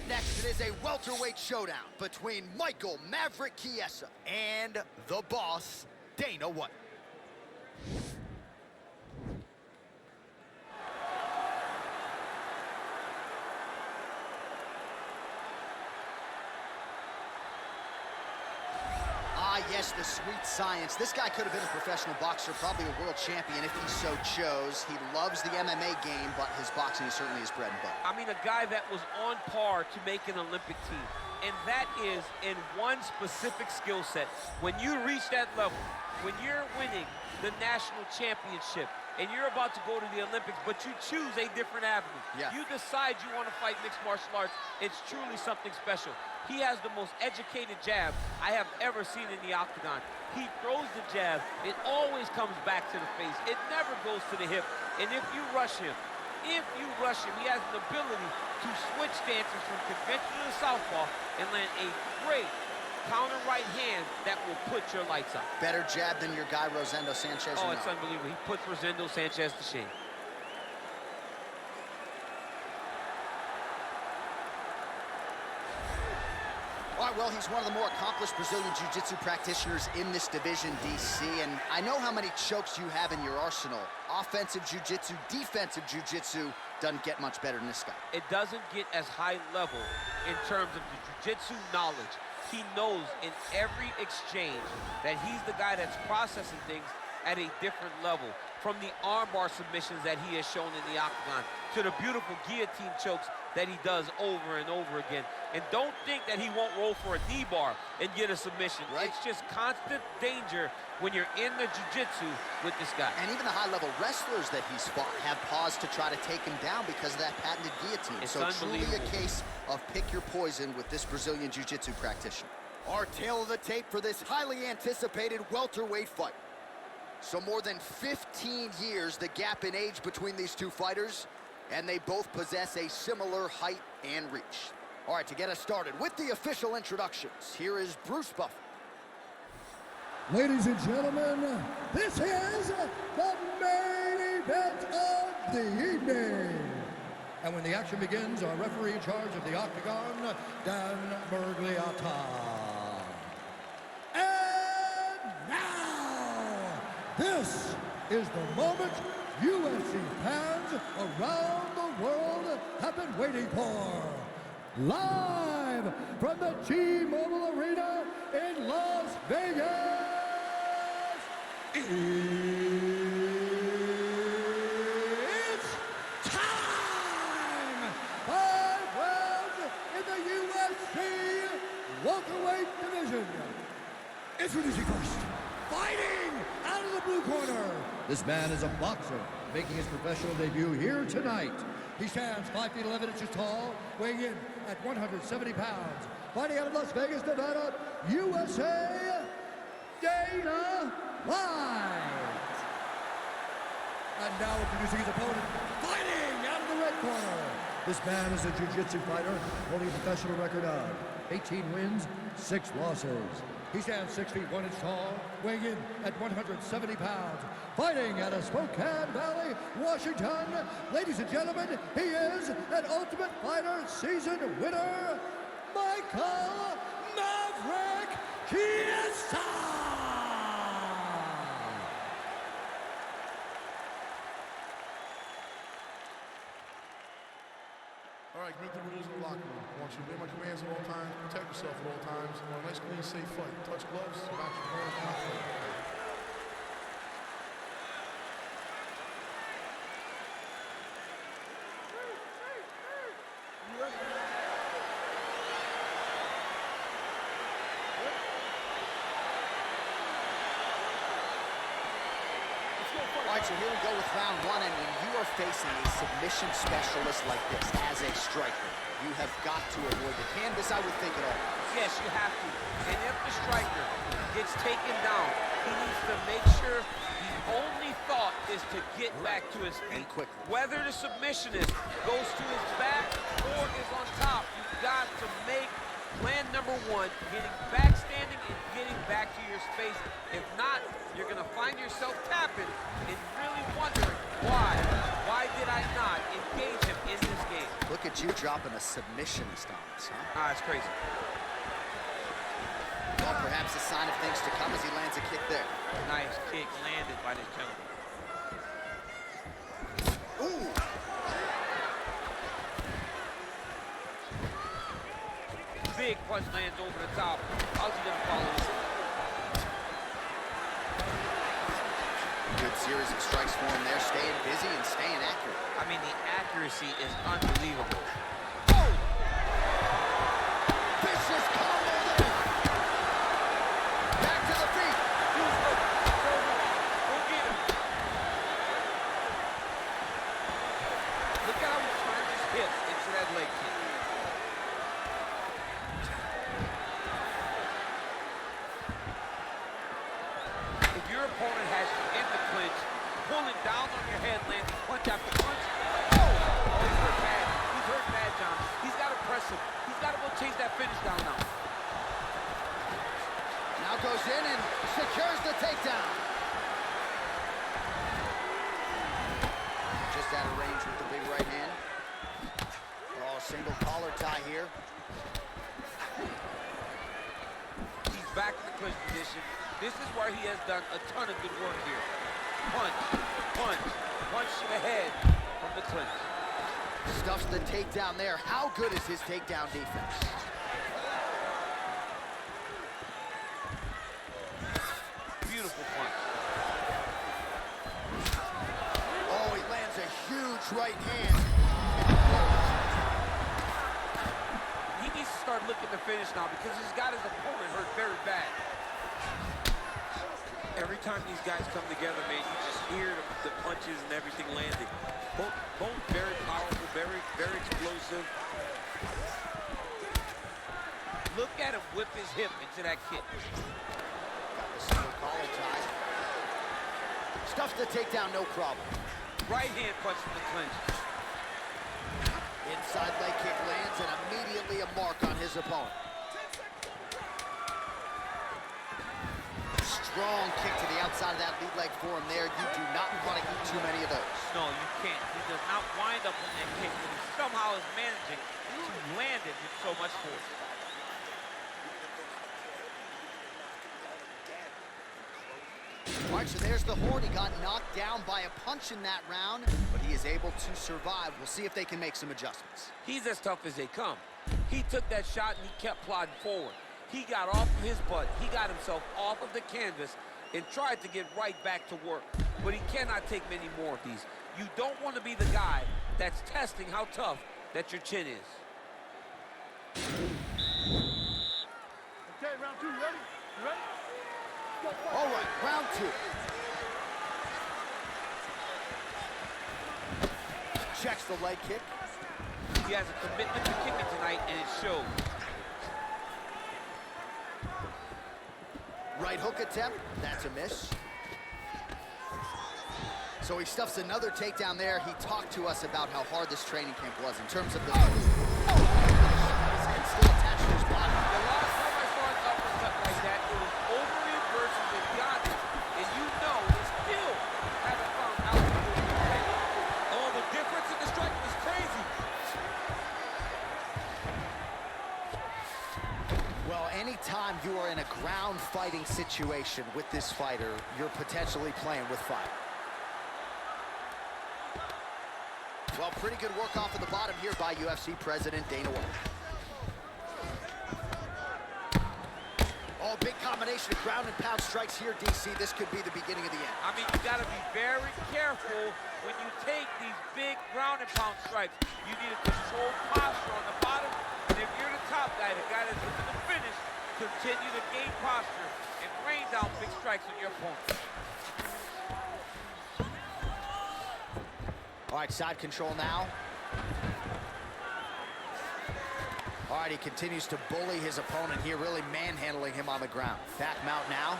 next, it is a welterweight showdown between Michael Maverick Chiesa and the boss, Dana White. Yes, the sweet science. This guy could have been a professional boxer, probably a world champion if he so chose. He loves the MMA game, but his boxing is certainly his bread and butter. I mean, a guy that was on par to make an Olympic team. And that is in one specific skill set. When you reach that level, when you're winning the national championship, and you're about to go to the Olympics, but you choose a different avenue. Yeah. You decide you want to fight mixed martial arts. It's truly something special. He has the most educated jab I have ever seen in the octagon. He throws the jab, it always comes back to the face. It never goes to the hip. And if you rush him, he has the ability to switch stances from conventional to southpaw and land a great counter right hand that will put your lights out. Better jab than your guy Rosendo Sanchez? Oh, it's unbelievable. He puts Rosendo Sanchez to shame. All right, well, he's one of the more accomplished Brazilian Jiu-Jitsu practitioners in this division, DC, and I know how many chokes you have in your arsenal. Offensive Jiu-Jitsu, defensive Jiu-Jitsu, doesn't get much better than this guy. It doesn't get as high level in terms of the Jiu-Jitsu knowledge. He knows in every exchange that he's the guy that's processing things at a different level. From the armbar submissions that he has shown in the octagon to the beautiful guillotine chokes that he does over and over again. And don't think that he won't roll for a D-bar and get a submission. Right. It's just constant danger when you're in the jiu-jitsu with this guy. And even the high-level wrestlers that he's fought have paused to try to take him down because of that patented guillotine. It's so truly a unbelievable. case of pick your poison with this Brazilian Jiu-Jitsu practitioner. Our tail of the tape for this highly anticipated welterweight fight. So more than 15 years, the gap in age between these two fighters, and they both possess a similar height and reach. All right, to get us started with the official introductions, here is Bruce Buffer. Ladies and gentlemen, this is the main event of the evening. And when the action begins, our referee in charge of the octagon, Dan Bergliata. And now, this is the moment UFC fans around the world have been waiting for. Live from the T-Mobile Arena in Las Vegas, it's time! 5 rounds in the UFC welterweight division. Introducing first, fighting out of the blue corner. This man is a boxer, making his professional debut here tonight. He stands 5 feet 11 inches tall, weighing in at 170 pounds. Fighting out of Las Vegas, Nevada, USA, Dana White. And now introducing his opponent, fighting out of the red corner. This man is a jiu-jitsu fighter, holding a professional record of 18 wins, 6 losses. He stands 6 feet 1 inch tall, weighing in at 170 pounds. Fighting out of Spokane Valley, Washington. Ladies and gentlemen, he is an Ultimate Fighter season winner, Michael Maverick Chiesa! All right, commit the rules in the locker room. I want you to obey my commands at all times, protect yourself at all times. I want a nice, clean, safe fight. Touch gloves, knock your opponent out. All right, so here we go with round one, and when you are facing a submission specialist like this as a striker, you have got to avoid the canvas, I would think, at all. Yes, you have to. And if the striker gets taken down, he needs to make sure the only thought is to get back to his feet. quickly. Whether the submissionist goes to his back or is on top, you've got to make Plan number one, getting back standing and getting back to your space. If not, you're gonna find yourself tapping and really wondering why. Why did I not engage him in this game? Look at you dropping a submission stance, huh? Ah, it's crazy. Well, perhaps a sign of things to come as he lands a kick there. Nice kick landed by this gentleman. Ooh! Big punch lands over the top. How's he gonna follow this? Good series of strikes for him there, staying busy and staying accurate. I mean, the accuracy is unbelievable. Oh! Vicious combo there! Back to the feet! Go get him! Look at how he turns his hip into that leg kick. If your opponent has you in the clinch, pulling down on your head, landing punch after punch. Oh, he's hurt bad. He's hurt bad, John. He's got to press him. He's got to go chase that finish down now. Now goes in and secures the takedown. Just out of range with the big right hand. Oh, single collar tie here. He's back in the clinch position. This is where he has done a ton of good work here. Punch, punch, punch to the head from the clinch. Stuffs the takedown there. How good is his takedown defense? Beautiful punch. Oh, he lands a huge right hand. He needs to start looking to finish now because he's got his opponent hurt very bad. Every time these guys come together, man, you just hear the punches and everything landing. Both very powerful, very, very explosive. Look at him whip his hip into that kick. Got the single collar tie. Stuffs the takedown, no problem. Right hand punch from the clinch. Inside leg kick lands and immediately a mark on his opponent. Strong kick to the outside of that lead leg for him there. You do not want to eat too many of those. No, you can't. He does not wind up on that kick, but he somehow is managing to land it with so much force. All right, so there's the horn. He got knocked down by a punch in that round, but he is able to survive. We'll see if they can make some adjustments. He's as tough as they come. He took that shot and he kept plodding forward. He got off of his butt. He got himself off of the canvas and tried to get right back to work. But he cannot take many more of these. You don't want to be the guy that's testing how tough that your chin is. Okay, round two, you ready? You ready? All right, round two. Checks the leg kick. He has a commitment to kicking tonight, and it shows. Right hook attempt, that's a miss. So he stuffs another takedown there. He talked to us about how hard this training camp was in terms of the... His head still attached to his body. The last time I saw an uppercut like that, it was Overeem versus Igati, and you know they still haven't found out who to take. Oh, the difference in the striking is crazy. Well, anytime you are in a ground fighting situation with this fighter, you're potentially playing with fire. Well, pretty good work off of the bottom here by UFC President Dana White. Oh, big combination of ground and pound strikes here, DC. This could be the beginning of the end. I mean, you got to be very careful when you take these big ground and pound strikes. You need a controlled posture on the bottom, and if you're the top guy, the guy that's looking to finish, continue to gain posture and rain down big strikes on your opponent. All right, side control now. All right, he continues to bully his opponent here, really manhandling him on the ground. Back mount now.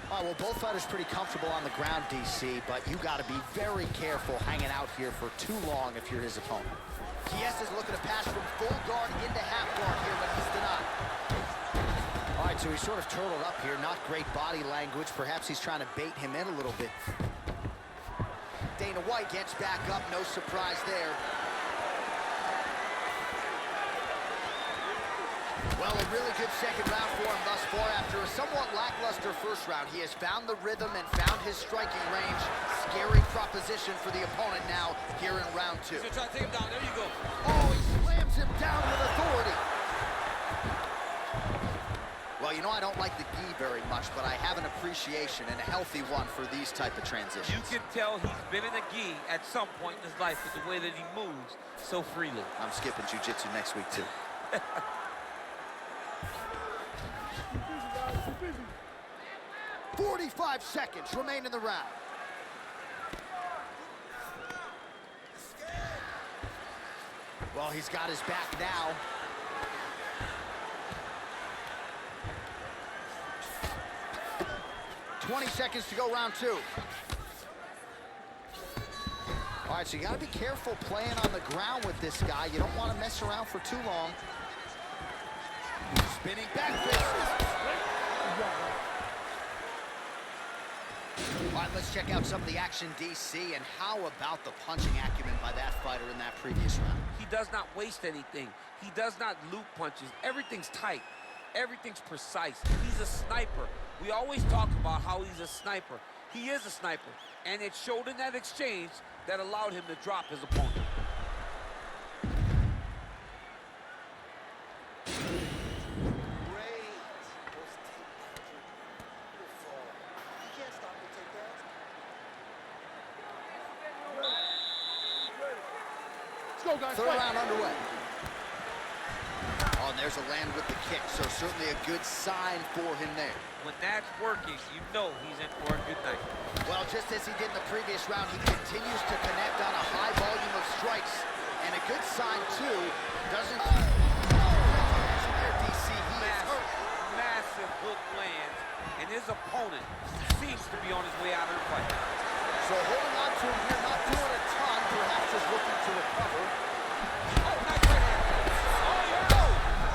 All right, well, both fighters pretty comfortable on the ground, DC, but you got to be very careful hanging out here for too long if you're his opponent. Chiesa's looking to pass from full guard into half guard here, but he's denied. All right, so he's sort of turtled up here. Not great body language. Perhaps he's trying to bait him in a little bit. Dana White gets back up. No surprise there. Well, a really good second round for him thus far. After a somewhat lackluster first round, he has found the rhythm and found his striking range. Scary proposition for the opponent now here in round two. So try to take him down. There you go. Oh, he slams him down with authority. Well, you know I don't like the gi very much, but I have an appreciation and a healthy one for these type of transitions. You can tell he's been in a gi at some point in his life with the way that he moves so freely. I'm skipping jiu-jitsu next week, too. 45 seconds remain in the round. Well, he's got his back now. $20 seconds to go, round two. All right, so you got to be careful playing on the ground with this guy. You don't want to mess around for too long. Spinning back fist. All right, let's check out some of the action, DC, and how about the punching acumen by that fighter in that previous round? He does not waste anything. He does not loop punches. Everything's tight. Everything's precise. He's a sniper. We always talk about how he's a sniper. He is a sniper, and it showed in that exchange that allowed him to drop his opponent. Third round underway. Oh, and there's a land with the kick, so certainly a good sign for him there. When that's working, you know he's in for a good night. Well, just as he did in the previous round, he continues to connect on a high volume of strikes. And a good sign, too, doesn't... Massive hook lands, and his opponent seems to be on his way out of the fight. So holding on to him here, not doing a ton, perhaps just looking to recover. Oh, nice right hand. Oh, yeah.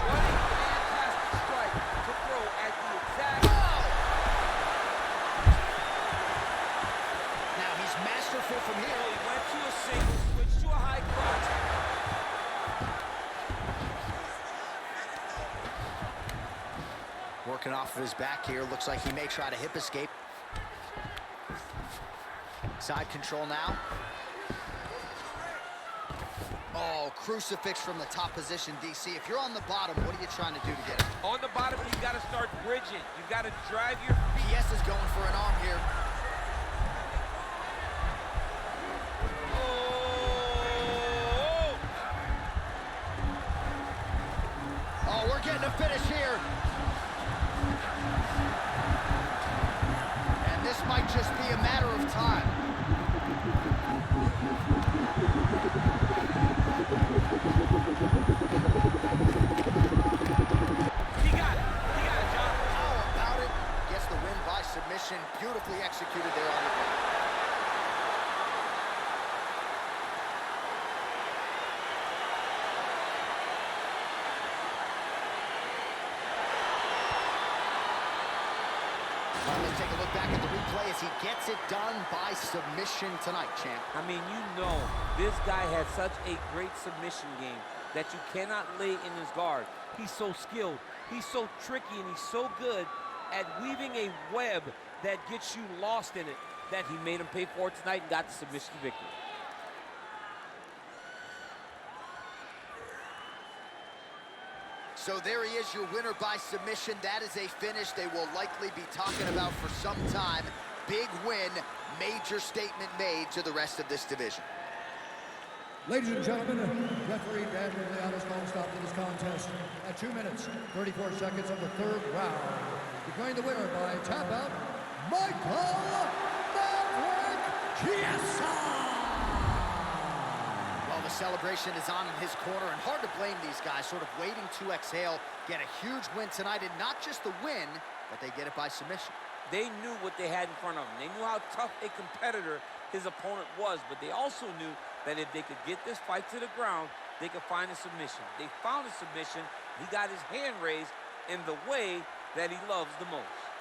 What a fantastic strike to throw at the exact... Now he's masterful from here. He went to a single, switched to a high cross. Working off of his back here. Looks like he may try to hip escape. Side control now. Oh, crucifix from the top position, DC. If you're on the bottom, what are you trying to do to get it? On the bottom, you got to start bridging. You got to drive your feet. Chiesa's going for an arm here. Oh, we're getting a finish here. And this might just be a matter of time. He got it. He got it, John. How about it? Gets the win by submission. Beautifully executed there on the ground. Let's take a look back at the replay as he gets it done by submission tonight, champ. I mean, you know, this guy has such a great submission game that you cannot lay in his guard. He's so skilled, he's so tricky, and he's so good at weaving a web that gets you lost in it that he made him pay for it tonight and got the submission victory. So there he is, your winner by submission. That is a finish they will likely be talking about for some time. Big win, major statement made to the rest of this division. Ladies and gentlemen, referee Dan Leon has called a stop to this contest at 2 minutes, 34 seconds of the third round. Declaring the winner by tap out, Michael Maverick Chiesa! Well, the celebration is on in his corner, and hard to blame these guys, sort of waiting to exhale, get a huge win tonight, and not just the win, but they get it by submission. They knew what they had in front of them. They knew how tough a competitor his opponent was, but they also knew that if they could get this fight to the ground, they could find a submission. They found a submission. He got his hand raised in the way that he loves the most.